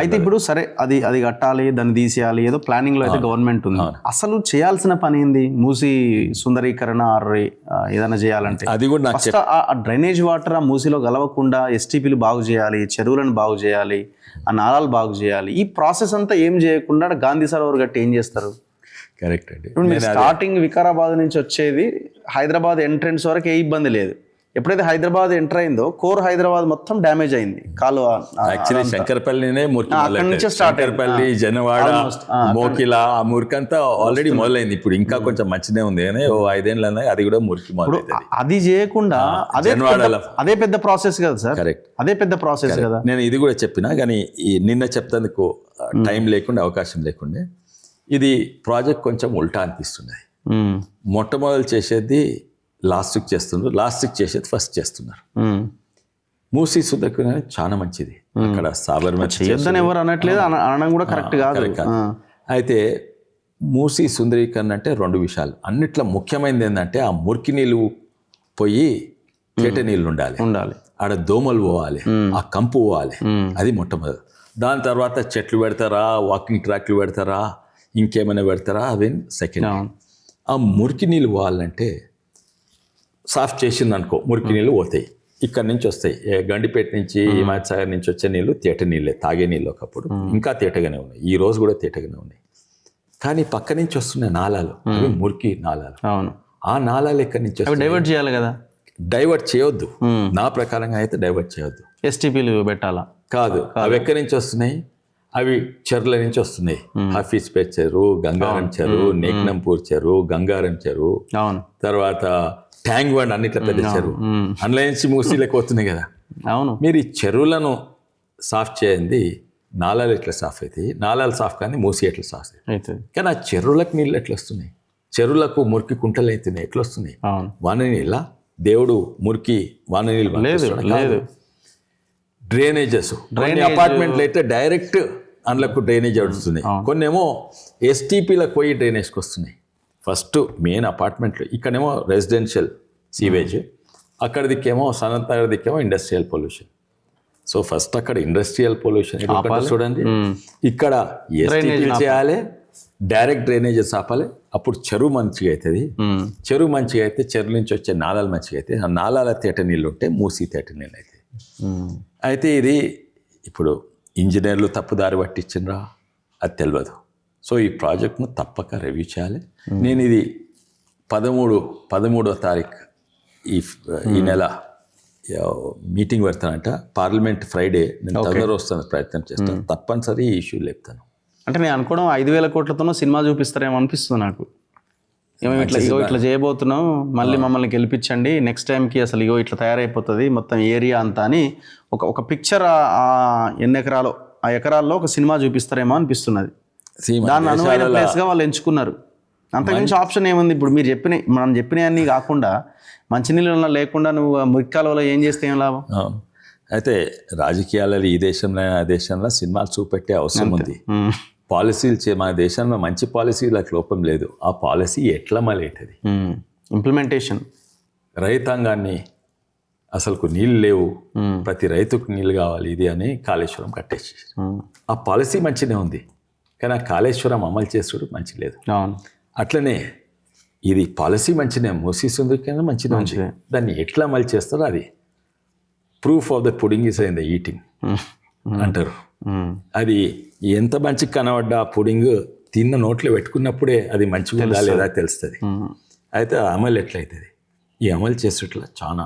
అయితే ఇప్పుడు సరే అది అది కట్టాలి, దాన్ని తీసేయాలి, ఏదో ప్లానింగ్ లో అయితే గవర్నమెంట్ ఉంది. అసలు చేయాల్సిన పని ఏంది? మూసి సుందరీకరణ ఏదైనా చేయాలంటే అది కూడా నాకు ఫస్ట్ ఆ డ్రైనేజ్ వాటర్ ఆ మూసిలో కలవకుండా ఎస్టీపీలు బాగు చేయాలి, చెరువులను బాగు చేయాలి, ఆ నాళాలు బాగు చేయాలి. ఈ ప్రాసెస్ అంతా ఏం చేయకుండా గాంధీ సరోవర్ గట్టి ఏం చేస్తారు? కరెక్ట్ అండి. ఇప్పుడు మీరు స్టార్టింగ్ వికారాబాద్ నుంచి వచ్చేది హైదరాబాద్ ఎంట్రెన్స్ వరకు ఏ ఇబ్బంది లేదు. ఎప్పుడైతే హైదరాబాద్ ఎంటర్ అయిందో కోర్ హైదరాబాద్ మొత్తం డ్యామేజ్ అయింది. కాలువ యాక్చువల్లీ శంకరపల్లినే మురికి, అక్కడి నుంచే స్టార్ట్ శంకరపల్లి, జనవాడ, మోకిలా, ఆ మురికి అంతా ఆల్రెడీ మొదలైంది. ఇప్పుడు ఇంకా కొంచెం మంచినే ఉంది కానీ 5 ఏళ్ళు అది కూడా మురికి మొదలైంది. అది చేయకుండా అదే పెద్ద ప్రాసెస్ కదా సార్. కరెక్ట్, అదే పెద్ద ప్రాసెస్ కదా. నేను ఇది కూడా చెప్పినా కానీ నిన్న చెప్తానికి టైం లేకుండా, అవకాశం లేకుండా, ఇది ప్రాజెక్ట్ కొంచెం ఉల్టా అనిపిస్తుంది. మొట్టమొదలు చేసేది లాస్ట్కి చేస్తున్నారు, లాస్ట్కి చేసేది ఫస్ట్ చేస్తున్నారు. మూసీ సుందరీకరణ చాలా మంచిది. అక్కడ సాబర్మతి చేయొద్దని ఎవరు అనట్లేదు, అనడం కూడా కరెక్ట్ కాదు. అయితే మూసీ సుందరీకరణ అంటే 2 విషయాలు. అన్నిట్లో ముఖ్యమైనది ఏంటంటే ఆ మురికి నీళ్ళు పోయి తేట నీళ్ళు ఉండాలి, ఆడ దోమలు పోవాలి, ఆ కంపు పోవాలి. అది మొట్టమొదటి. దాని తర్వాత చెట్లు పెడతారా, వాకింగ్ ట్రాక్లు పెడతారా, ఇంకేమైనా పెడతారా, అవి సెకండ్. ఆ మురికి నీళ్ళు పోవాలంటే సాఫ్ చేసింది అనుకో, మురికి నీళ్ళు పోతాయి, ఇక్కడ నుంచి వస్తాయి. గండిపేట నుంచి, హిమాయత్ నుంచి వచ్చే నీళ్ళు తేట నీళ్ళే, తాగే నీళ్ళు. ఒకప్పుడు ఇంకా తేటగానే ఉన్నాయి, ఈ రోజు కూడా తేటగానే ఉన్నాయి. కానీ పక్క నుంచి వస్తున్న నాళాలు, అవి మురికి నాళాలు. అవును, ఆ నాళాలు ఎక్కడి నుంచి డైవర్ట్ చేయాలి కదా. డైవర్ట్ చేయొద్దు, నా ప్రకారంగా అయితే డైవర్ట్ చేయొద్దు. ఎస్టీపీలు పెట్టాలా కాదు. అవి ఎక్కడి నుంచి వస్తున్నాయి? అవి చెరువుల నుంచి వస్తున్నాయి. హఫీజ్పేట్ చెరువు, గంగారం చెరువు, నేక్నంపూర్ చెరువు, గంగారం చెరువు, తర్వాత ట్యాంక్ బండ్, అన్నిట్ల పెద్ద చెరువు, అందులో నుంచి మూసీలకు వస్తున్నాయి కదా. అవును, మీరు ఈ చెరువులను సాఫ్ చేయండి, నాళాలు ఎట్లా సాఫ్ అవుతాయి? నాళాలు సాఫ్ కానీ మూసి ఎట్లా సాఫ్ అవుతుంది? కానీ ఆ చెరువులకు నీళ్ళు ఎట్లా వస్తున్నాయి? చెరువులకు మురికి కుంటలు అవుతున్నాయి, ఎట్లా వస్తున్నాయి? వాన నీళ్ళ దేవుడు మురికి వాన నీళ్ళు లేదు. డ్రైనేజెస్, అపార్ట్మెంట్లు అయితే డైరెక్ట్ అందులోకి డ్రైనేజ్ వస్తున్నాయి, కొన్ని ఏమో ఎస్టీపీలకు పోయి డ్రైనేజ్కి వస్తున్నాయి. ఫస్ట్ మెయిన్ అపార్ట్మెంట్లు, ఇక్కడేమో రెసిడెన్షియల్ సీవేజ్, అక్కడ దిక్కేమో సనత్ నగర్ దిక్కేమో ఇండస్ట్రియల్ పొల్యూషన్. సో ఫస్ట్ అక్కడ ఇండస్ట్రియల్ పొల్యూషన్ చూడండి, ఇక్కడ ఎస్టీపీ చేయాలి, డైరెక్ట్ డ్రైనేజెస్ ఆపాలి, అప్పుడు చెరువు మంచిగా అవుతుంది. చెరువు మంచిగా అయితే చెరువు నుంచి వచ్చే నాళాలు మంచిగా అయితే, ఆ నాళాల తేట నీళ్ళు ఉంటే మూసి తేట నీళ్ళు అవుతాయి. అయితే ఇది ఇప్పుడు ఇంజనీర్లు తప్పుదారి పట్టించినరా అది తెలియదు. సో ఈ ప్రాజెక్ట్ను తప్పక రివ్యూ చేయాలి. నేను ఇది 13వ తారీఖు ఈ నెల మీటింగ్ పెడతానంట, పార్లమెంట్ ఫ్రైడే. నేను తొందర వస్తాను, ప్రయత్నం చేస్తాను, తప్పనిసరి ఈ ఇష్యూ లేపుతాను. అంటే నేను అనుకోవడం 5,000 కోట్లతోనో సినిమా చూపిస్తారేమో అనిపిస్తుంది నాకు. ఏమో ఇట్లా చేయబోతున్నాం, మళ్ళీ మమ్మల్ని గెలిపించండి, నెక్స్ట్ టైంకి అసలు ఇట్లా తయారైపోతుంది మొత్తం ఏరియా అంతా అని ఒక పిక్చర్ ఎన్ని ఎకరాలు, ఆ ఎకరాల్లో ఒక సినిమా చూపిస్తారేమో అనిపిస్తున్నది. దాన్ని అనువైన ప్లేస్గా వాళ్ళు ఎంచుకున్నారు. అంతకుమించి ఆప్షన్ ఏముంది? ఇప్పుడు మనం చెప్పినవన్నీ కాకుండా మంచినీళ్ళు లేకుండా నువ్వు మురికాలలో ఏం చేస్తే ఏం లాభం? అయితే రాజకీయాలలో ఈ దేశంలో ఆ దేశంలో సినిమాలు చూపెట్టే అవసరం ఉంది. పాలసీలు మన దేశంలో మంచి పాలసీలకు లోపం లేదు, ఆ పాలసీ ఎట్లా మళ్ళీ ఇంప్లిమెంటేషన్. రైతాంగాన్ని అసలుకు నీళ్ళు లేవు, ప్రతి రైతుకు నీళ్ళు కావాలి, ఇది అని కాళేశ్వరం కట్టేసి, ఆ పాలసీ మంచిగా ఉంది కానీ ఆ కాళేశ్వరం అమలు చేసుడు మంచి లేదు. అట్లనే ఇది పాలసీ మంచినే, మూసీ సుందరీకరణ మంచిగా ఉంది, దాన్ని ఎట్లా అమలు చేస్తారో అది proof of the pudding is in the eating అంటారు. అది ఎంత మంచిగా కనబడ్డా ఆ పుడింగ్ తిన్న నోట్లో పెట్టుకున్నప్పుడే అది మంచిగా ఉందా లేదా తెలుస్తుంది. అయితే అమలు ఎట్లయితుంది? ఈ అమలు చేసేట్లా చాలా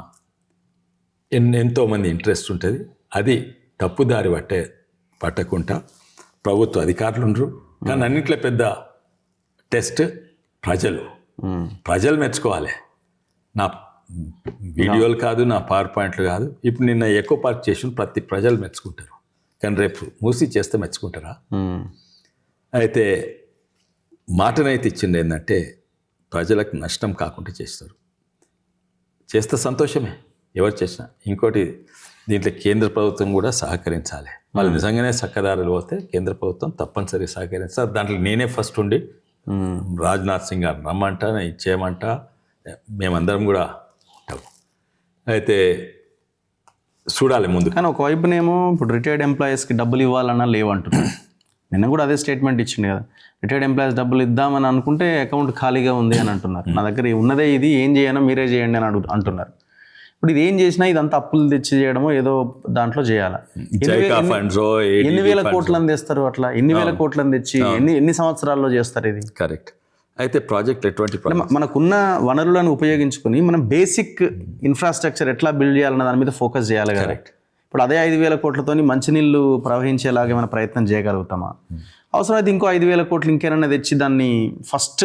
ఎంతోమంది ఇంట్రెస్ట్ ఉంటుంది. అది తప్పుదారి పట్టకుండా ప్రభుత్వ అధికారులు ఉండరు. కానీ అన్నింటిలో పెద్ద టెస్ట్ ప్రజలు మెచ్చుకోవాలి. నా వీడియోలు కాదు, నా పవర్ పాయింట్లు కాదు. ఇప్పుడు నిన్న ఎకో పార్క్ చేసిన ప్రతి ప్రజలు మెచ్చుకుంటారు, కానీ రేపు మూసి చేస్తే మెచ్చుకుంటారా? అయితే మాటనైతే ఇచ్చింది ఏంటంటే ప్రజలకు నష్టం కాకుండా చేస్తే సంతోషమే ఎవరు చేసినా. ఇంకోటి దీంట్లో కేంద్ర ప్రభుత్వం కూడా సహకరించాలి. వాళ్ళు నిజంగానే చక్కదారులు పోతే కేంద్ర ప్రభుత్వం తప్పనిసరి సహకరించాలి. దాంట్లో నేనే ఫస్ట్ ఉండి రాజ్నాథ్ సింగ్ గారు రమ్మంట, ఇచ్చేయమంట, మేమందరం కూడా ఉంటాం. అయితే చూడాలి ముందు. కానీ ఒకవైపునేమో ఇప్పుడు రిటైర్డ్ ఎంప్లాయీస్కి డబ్బులు ఇవ్వాలన్నా లేవంటున్నారు. నిన్న కూడా అదే స్టేట్మెంట్ ఇచ్చింది కదా, రిటైర్డ్ ఎంప్లాయీస్ డబ్బులు ఇద్దామని అనుకుంటే అకౌంట్ ఖాళీగా ఉంది అని అంటున్నారు. నా దగ్గర ఉన్నదే ఇది, ఏం చేయనో మీరే చేయండి అని అంటున్నారు. ఇప్పుడు ఇది ఏం చేసినా ఇదంతా అప్పులు తెచ్చి చేయడమో ఏదో దాంట్లో చేయాలి. ఎన్ని వేల కోట్లని తెస్తారు అట్లా? ఎన్ని వేల కోట్లని తెచ్చి ఎన్ని సంవత్సరాల్లో చేస్తారు ఇది? కరెక్ట్. అయితే ప్రాజెక్ట్ ఎటువంటి మనకున్న వనరులను ఉపయోగించుకొని మనం బేసిక్ ఇన్ఫ్రాస్ట్రక్చర్ ఎట్లా బిల్డ్ చేయాలన్న దాని మీద ఫోకస్ చేయాలి. కరెక్ట్. ఇప్పుడు అదే 5,000 కోట్లతోని మంచినీళ్ళు ప్రవహించేలాగా ఏమైనా ప్రయత్నం చేయగలుగుతామా? అవసరమైతే ఇంకో 5,000 కోట్లు ఇంకేమైనా తెచ్చి దాన్ని ఫస్ట్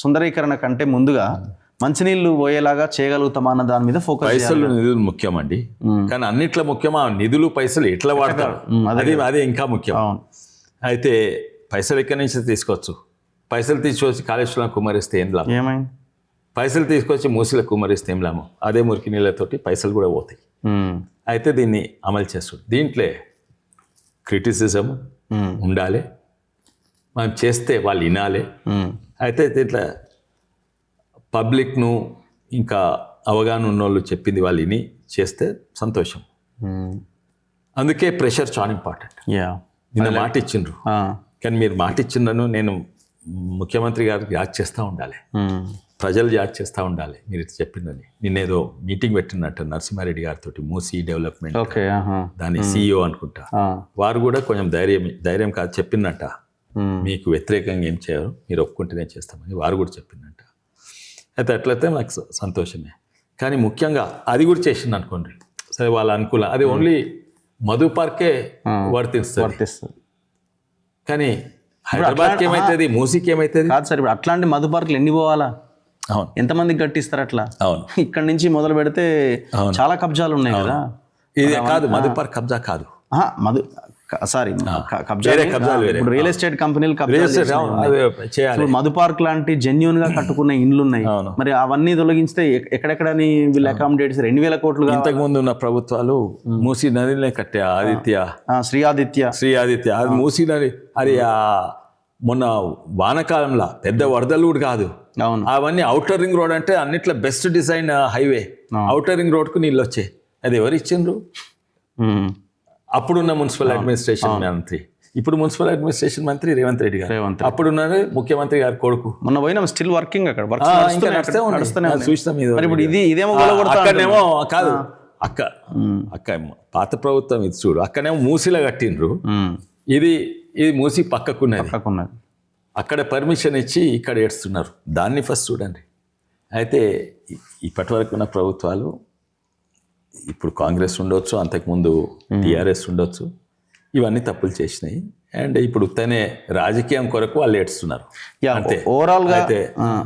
సుందరీకరణ కంటే ముందుగా మంచినీళ్ళు పోయేలాగా చేయగలుగుతామా అన్న దాని మీద ఫోకస్. పైసలు నిధులు ముఖ్యమండి, కానీ అన్నిట్లో ముఖ్యమా నిధులు పైసలు ఎట్లా వాడతారు అదే ఇంకా ముఖ్యం. అయితే పైసలు ఎక్కడి నుంచి తీసుకోవచ్చు? పైసలు తీసుకొచ్చి కాళేశ్వరం కుమ్మరిస్తే ఏం లాభం? ఏమైంది? పైసలు తీసుకొచ్చి మూసిలో కుమ్మరిస్తే ఏం లాభం? అదే మురికి నీళ్ళతోటి పైసలు కూడా పోతాయి. అయితే దీన్ని అమలు చేస్తుంది. దీంట్లో క్రిటిసిజం ఉండాలి, మనం చేస్తే వాళ్ళు వినాలి. అయితే దీంట్లో పబ్లిక్ను ఇంకా అవగాహన ఉన్నోళ్ళు చెప్పింది వాళ్ళు విని చేస్తే సంతోషం. అందుకే ప్రెషర్ చాలా ఇంపార్టెంట్. నిన్న మాట ఇచ్చిండ్రు, కానీ మీరు మాట ఇచ్చిండ్రను నేను ముఖ్యమంత్రి గారికి యాడ్ చేస్తూ ఉండాలి, ప్రజలు యాడ్ చేస్తూ ఉండాలి మీరు చెప్పిందని. నిన్నేదో మీటింగ్ పెట్టినట్టు నరసింహారెడ్డి గారితో, మూసీ డెవలప్మెంట్ దాని CEO అనుకుంటా, వారు కూడా కొంచెం ధైర్యం కాదు చెప్పినట్ట, మీకు వ్యతిరేకంగా ఏం చేయరు, మీరు ఒప్పుకుంటేనే చేస్తామని వారు కూడా చెప్పినట్ట. అయితే అట్లయితే నాకు సంతోషమే. కానీ ముఖ్యంగా అది కూడా చేసింది అనుకోండి, సరే వాళ్ళ అనుకూలం, అది ఓన్లీ మధు పార్కే వర్తిస్తుంది. కానీ హైదరాబాద్కి ఏమవుతుంది, మూసీకి ఏమవుతుంది కాదు సార్. ఇప్పుడు అట్లాంటి మధు పార్కులు ఎన్ని పోవాలా? అవును, ఎంతమందికి కట్టిస్తారు అట్లా? అవును, ఇక్కడ నుంచి మొదలు పెడితే చాలా కబ్జాలు ఉన్నాయి కదా. ఇది కాదు మధు పార్క్ కబ్జా కాదు, మధు సారీ ఇప్పుడు రియల్ ఎస్టేట్ కంపెనీలు మధు పార్క్ లాంటి జెన్యూన్ గా కట్టుకున్న ఇండ్లు ఉన్నాయి. మరి అవన్నీ తొలగిస్తే ఎక్కడెక్కడ వీళ్ళు అకామిడేట్ 2,000 కోట్లు. ఇంతకు ముందు ఉన్న ప్రభుత్వాలు మూసీ నదినే కట్టే శ్రీ ఆదిత్య అది మూసీ నది. అది మొన్న వానకాలంలో పెద్ద వరదలు కూడా కాదు, అవన్నీ ఔటర్ రింగ్ రోడ్ అంటే అన్నిట్లో best design highway. Outer ring road కు నీళ్ళు వచ్చాయి. అది ఎవరు ఇచ్చిండ్రు? అప్పుడున్న మున్సిపల్ అడ్మినిస్ట్రేషన్ మంత్రి, ఇప్పుడు మున్సిపల్ అడ్మినిస్ట్రేషన్ మంత్రి రేవంత్ రెడ్డి గారు, అప్పుడున్న ముఖ్యమంత్రి గారి కొడుకు. మొన్న పోయినా స్టిల్ వర్కింగ్ అక్కడ చూసినాం. ఇదేమో కాదు అక్క పాత ప్రభుత్వం ఇది చూడు, అక్కడేమో మూసిలా కట్టిండ్రు, ఇది మూసి పక్కకున్నది. అక్కడ పర్మిషన్ ఇచ్చి ఇక్కడ ఏడుస్తున్నారు. దాన్ని ఫస్ట్ చూడండి. అయితే ఇప్పటి వరకు ఉన్న ప్రభుత్వాలు, ఇప్పుడు కాంగ్రెస్ ఉండొచ్చు, అంతకుముందు టీఆర్ఎస్ ఉండొచ్చు, ఇవన్నీ తప్పులు చేసినాయి. అండ్ ఇప్పుడు తనే రాజకీయం కొరకు వాళ్ళు ఏడుస్తున్నారు. ఓవరాల్గా అయితే